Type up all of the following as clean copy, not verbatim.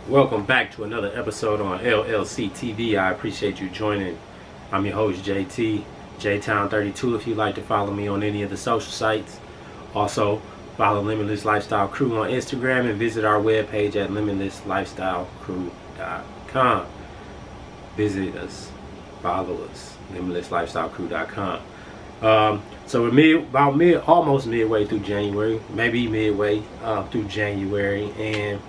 Welcome back to another episode on LLC TV. I appreciate you joining. I'm your host JT, JTown32 if you'd like to follow me on any of the social sites. Also, follow Limitless Lifestyle Crew on Instagram and visit our webpage at limitlesslifestylecrew.com. Visit us, follow us, limitlesslifestylecrew.com. So we're almost midway through January, maybe midway through January, and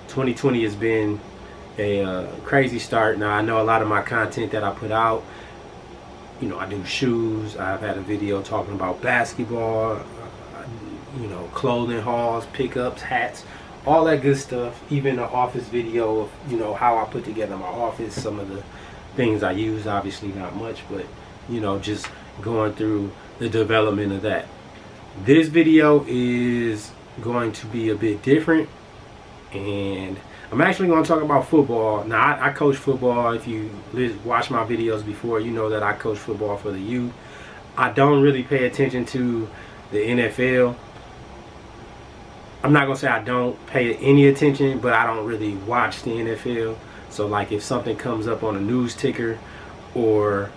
2020 has been a crazy start. Now I know a lot of my content that I put out, I do shoes. I've had a video talking about basketball, clothing hauls, pickups, hats, all that good stuff. Even an office video of how I put together my office, some of the things I use. Obviously not much, but just going through the development of that. This video is going to be a bit different, and I'm actually going to talk about football. Now, I coach football. If you watch my videos before, you know that I coach football for the youth. I don't really pay attention to the NFL. I'm not going to say I don't pay any attention, but I don't really watch the NFL. So, like, if something comes up on a news ticker or,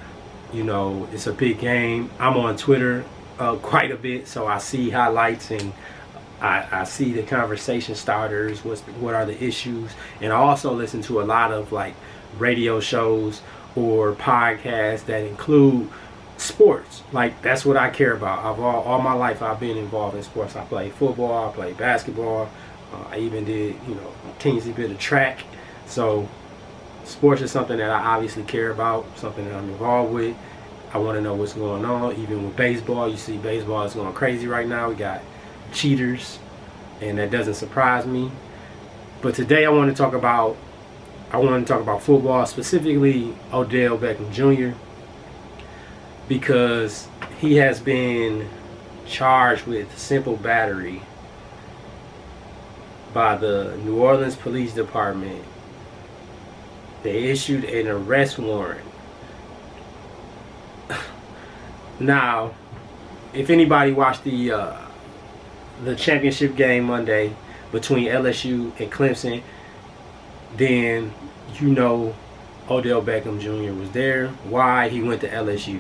it's a big game, I'm on Twitter quite a bit, so I see highlights and I see the conversation starters, what are the issues, and I also listen to a lot of like radio shows or podcasts that include sports. Like, that's what I care about. All my life I've been involved in sports. I played football, I played basketball, I even did a teensy bit of track. So sports is something that I obviously care about, something that I'm involved with. I want to know what's going on. Even with baseball, you see baseball is going crazy right now. We got cheaters, and that doesn't surprise me. But today I want to talk about football, specifically Odell Beckham Jr., because he has been charged with simple battery by the New Orleans Police Department. They issued an arrest warrant. Now, if anybody watched the championship game Monday between LSU and Clemson, then Odell Beckham Jr. was there. Why? He went to LSU.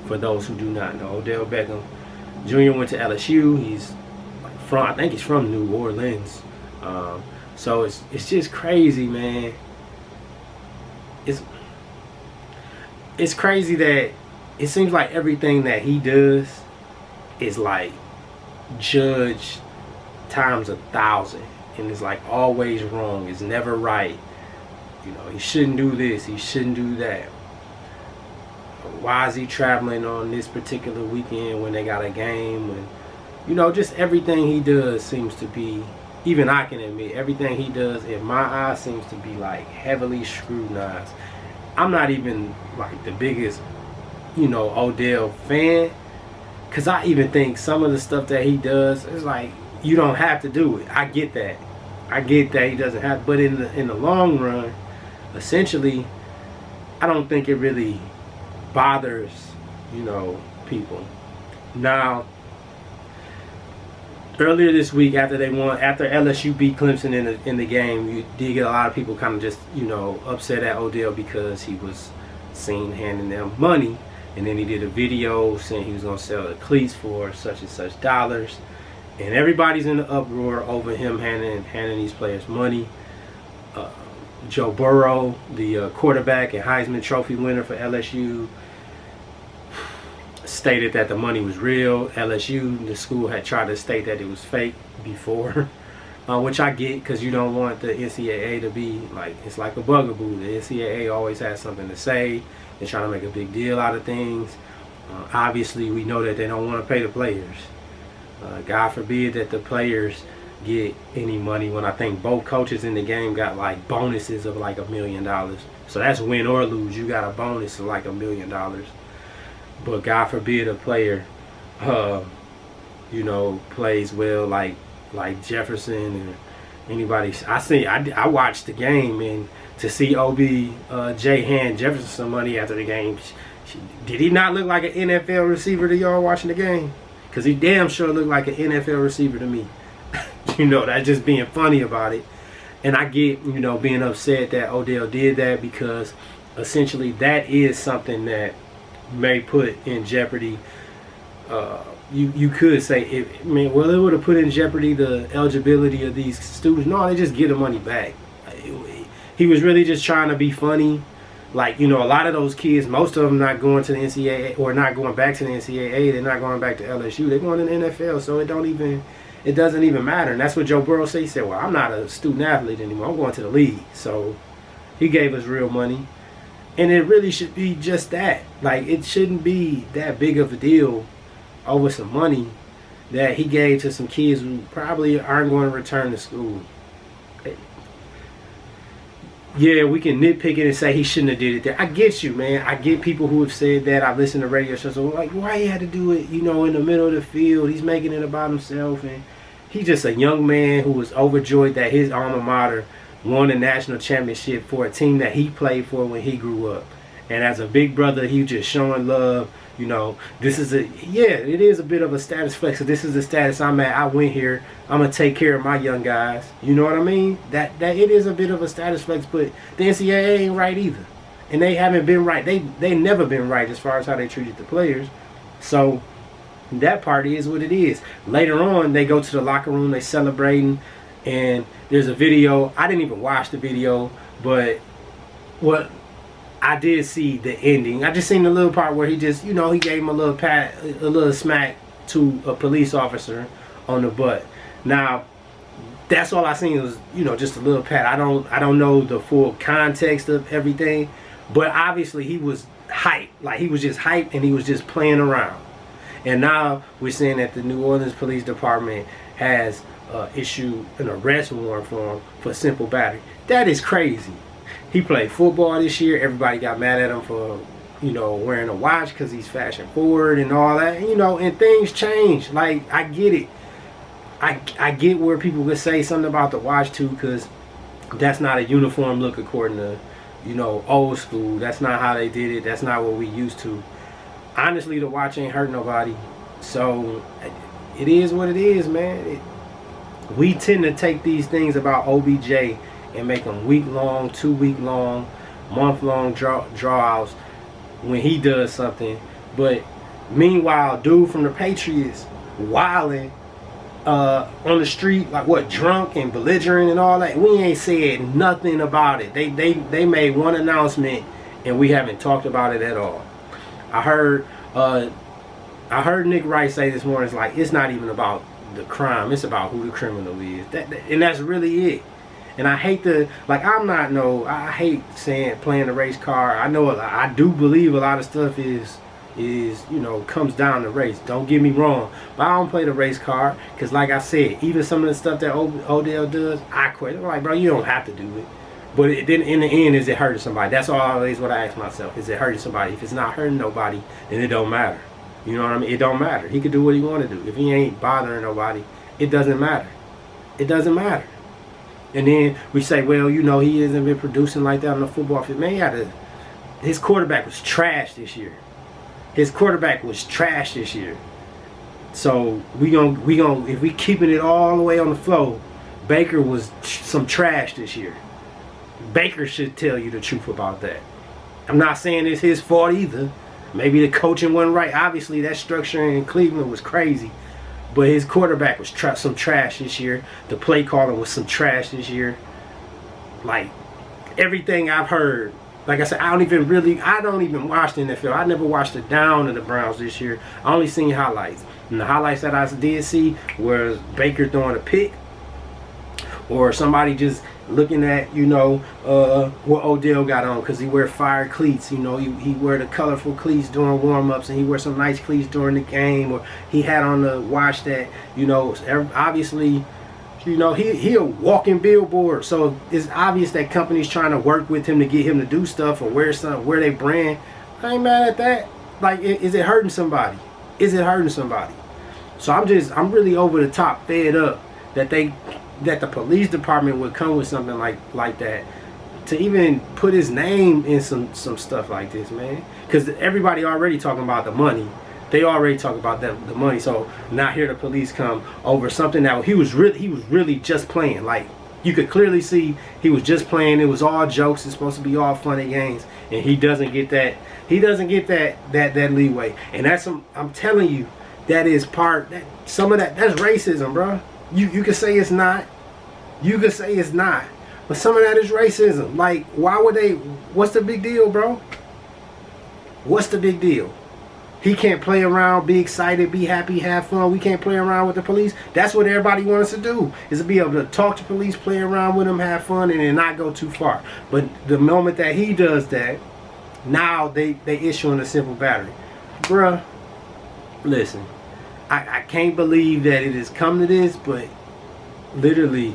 For those who do not know, Odell Beckham Jr. went to LSU. He's I think he's from New Orleans. So it's just crazy, man. It's crazy that it seems like everything that he does is like judged times 1,000, and it's like always wrong. It's never right. He shouldn't do this, he shouldn't do that. Why is he traveling on this particular weekend when they got a game? And just everything he does seems to be, even I can admit, everything he does in my eyes seems to be like heavily scrutinized. I'm not even like the biggest Odell fan, because I even think some of the stuff that he does is like, you don't have to do it. I get that he doesn't have, but in the long run, essentially, I don't think it really bothers people. Now, earlier this week, after LSU beat Clemson in the game, you did get a lot of people kind of just upset at Odell because he was seen handing them money. And then he did a video saying he was going to sell the cleats for such and such dollars. And everybody's in the uproar over him handing these players money. Joe Burrow, the quarterback and Heisman Trophy winner for LSU, stated that the money was real. LSU, the school, had tried to state that it was fake before. Which I get, because you don't want the NCAA to be like, it's like a bugaboo. The NCAA always has something to say. They're trying to make a big deal out of things. Obviously, we know that they don't want to pay the players. God forbid that the players get any money, when I think both coaches in the game got like bonuses of like $1 million. So that's win or lose. You got a bonus of like $1 million. But God forbid a player, plays well like Jefferson or anybody. I watched the game, and to see OBJ hand Jefferson some money after the game Did he not look like an NFL receiver to y'all watching the game? Because he damn sure looked like an NFL receiver to me. You know, that's just being funny about it. And I get, you know, being upset that Odell did that, because essentially that is something that may put in jeopardy. You could say, it would have put in jeopardy the eligibility of these students. No, they just get the money back. He was really just trying to be funny. Like, you know, a lot of those kids, most of them not going to the NCAA, or not going back to the NCAA. They're not going back to LSU. They're going to the NFL. So it doesn't even matter. And that's what Joe Burrow said. He said, well, I'm not a student athlete anymore. I'm going to the league. So he gave us real money. And it really should be just that. Like, it shouldn't be that big of a deal over some money that he gave to some kids who probably aren't going to return to school. Yeah, we can nitpick it and say he shouldn't have did it there. I get you, man. I get people who have said that. I've listened to radio shows like, why he had to do it, you know, in the middle of the field. He's making it about himself. And he's just a young man who was overjoyed that his alma mater won a national championship for a team that he played for when he grew up. And as a big brother, he just showing love. You know, this is it is a bit of a status flex. So this is the status I'm at. I went here. I'm gonna take care of my young guys. You know what I mean? That it is a bit of a status flex, but the NCAA ain't right either, and they haven't been right. They never been right as far as how they treated the players. So that part is what it is. Later on, they go to the locker room. They celebrating, and there's a video. I didn't even watch the video, but what I did see the ending. I just seen the little part where he just, you know, he gave him a little pat, a little smack to a police officer on the butt. Now, that's all I seen was, you know, just a little pat. I don't know the full context of everything, but obviously he was hyped. Like, he was just hyped, and he was just playing around. And now we're seeing that the New Orleans Police Department has issued an arrest warrant for him for simple battery. That is crazy. He played football this year. Everybody got mad at him for, you know, wearing a watch because he's fashion forward and all that. You know, and things change. Like, I get it. I get where people would say something about the watch too, because that's not a uniform look according to, you know, old school. That's not how they did it. That's not what we used to. Honestly, the watch ain't hurt nobody. So it is what it is, man. We tend to take these things about OBJ and make them week-long, 2-week-long, month-long drawouts when he does something. But meanwhile, dude from the Patriots wilding on the street, like what, drunk and belligerent and all that. We ain't said nothing about it. They made one announcement and we haven't talked about it at all. I heard Nick Wright say this morning, it's like, it's not even about the crime, it's about who the criminal is. And that's really it. And I hate I hate saying playing the race card. I know I do believe a lot of stuff is you know, comes down to race. Don't get me wrong, but I don't play the race card because, like I said, even some of the stuff that Odell does, I quit. I'm like, bro, you don't have to do it. But then in the end, is it hurting somebody? That's always what I ask myself. Is it hurting somebody? If it's not hurting nobody, then it don't matter. You know what I mean? It don't matter. He could do what he want to do. If he ain't bothering nobody, it doesn't matter. It doesn't matter. And then we say, well, you know, he hasn't been producing like that on the football field. Man, his quarterback was trash this year. His quarterback was trash this year. So we gonna if we keeping it all the way on the flow, Baker was some trash this year. Baker should tell you the truth about that. I'm not saying it's his fault either. Maybe the coaching wasn't right. Obviously, that structure in Cleveland was crazy. But his quarterback was some trash this year. The play calling was some trash this year. Like, everything I've heard, like I said, I don't even watch the NFL. I never watched a down of the Browns this year. I only seen highlights. And the highlights that I did see was Baker throwing a pick, or somebody just looking at, you know, what Odell got on, because he wear fire cleats. You know, he wear the colorful cleats during warm-ups, and he wear some nice cleats during the game, or he had on the watch that, you know, obviously, you know, he a walking billboard. So it's obvious that companies trying to work with him to get him to do stuff or wear they brand. I ain't mad at that. Like, is it hurting somebody? Is it hurting somebody? So I'm really over the top fed up that the police department would come with something like that. to even put his name in some stuff like this, man. Because everybody already talking about the money. They already talk about the money. So now here the police come over something that he was really just playing. Like, you could clearly see he was just playing. It was all jokes. It's supposed to be all fun and games, and he doesn't get that. He doesn't get that leeway. And that's I'm telling you, that is some of that's racism, bro. You could say it's not. You could say it's not. But some of that is racism. Like, why would they? What's the big deal, bro? What's the big deal? He can't play around, be excited, be happy, have fun. We can't play around with the police. That's what everybody wants to do, is to be able to talk to police, play around with them, have fun, and then not go too far. But the moment that he does that, now they issuing a simple battery. Bruh, listen, I can't believe that it has come to this, but literally,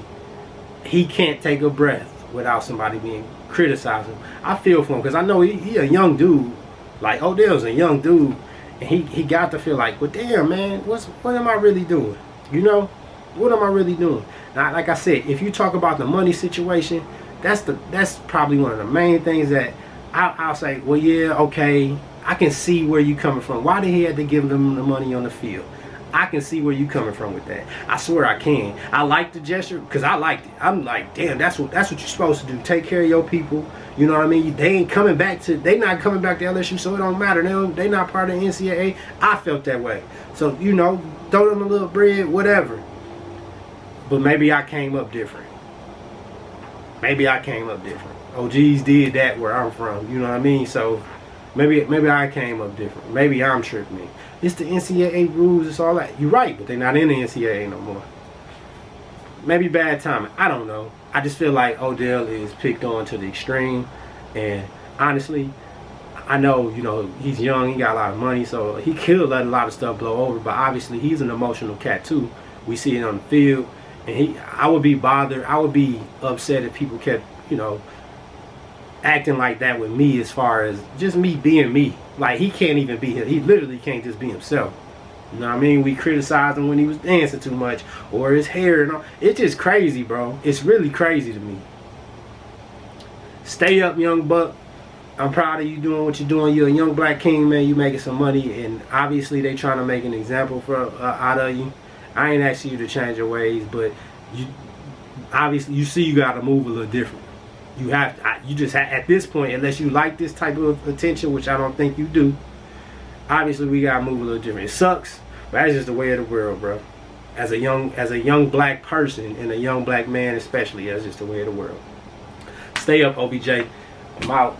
he can't take a breath without somebody being criticizing him. I feel for him, because I know he a young dude. Like, Odell's a young dude. And he got to feel like, well, damn, man, what am I really doing? You know, what am I really doing? Now, like I said, if you talk about the money situation, that's probably one of the main things that I'll say, well, yeah, okay, I can see where you coming from. Why did he have to give them the money on the field? I can see where you coming from with that. I swear I can. I like the gesture because I liked it. I'm like, damn, that's what you're supposed to do. Take care of your people. You know what I mean? They ain't coming back to. They not coming back to LSU, so it don't matter. They not part of the NCAA. I felt that way. So, you know, throw them a little bread, whatever. But maybe I came up different. Maybe I came up different. OGs did that where I'm from. You know what I mean? So maybe I came up different. Maybe I'm tripping. It's the NCAA rules. It's all that. You're right, but they're not in the NCAA no more. Maybe bad timing. I don't know. I just feel like Odell is picked on to the extreme. And honestly, I know, you know, he's young. He got a lot of money, so he could let a lot of stuff blow over. But obviously, he's an emotional cat too. We see it on the field. And I would be bothered. I would be upset if people kept, you know, acting like that with me, as far as just me being me. Like, he can't even be him. He literally can't just be himself. You know what I mean? We criticized him when he was dancing too much, or his hair and all. It's just crazy, bro. It's really crazy to me. Stay up, young buck. I'm proud of you doing what you're doing. You're a young black king, man. You making some money, and obviously they trying to make an example out of you. I ain't asking you to change your ways, but you obviously, you see, you got to move a little different. You have to, you just have, at this point, unless you like this type of attention, which I don't think you do, obviously we gotta move a little different. It sucks, but that's just the way of the world, bro. As a young black person, and a young black man especially, that's just the way of the world. Stay up, OBJ. I'm out.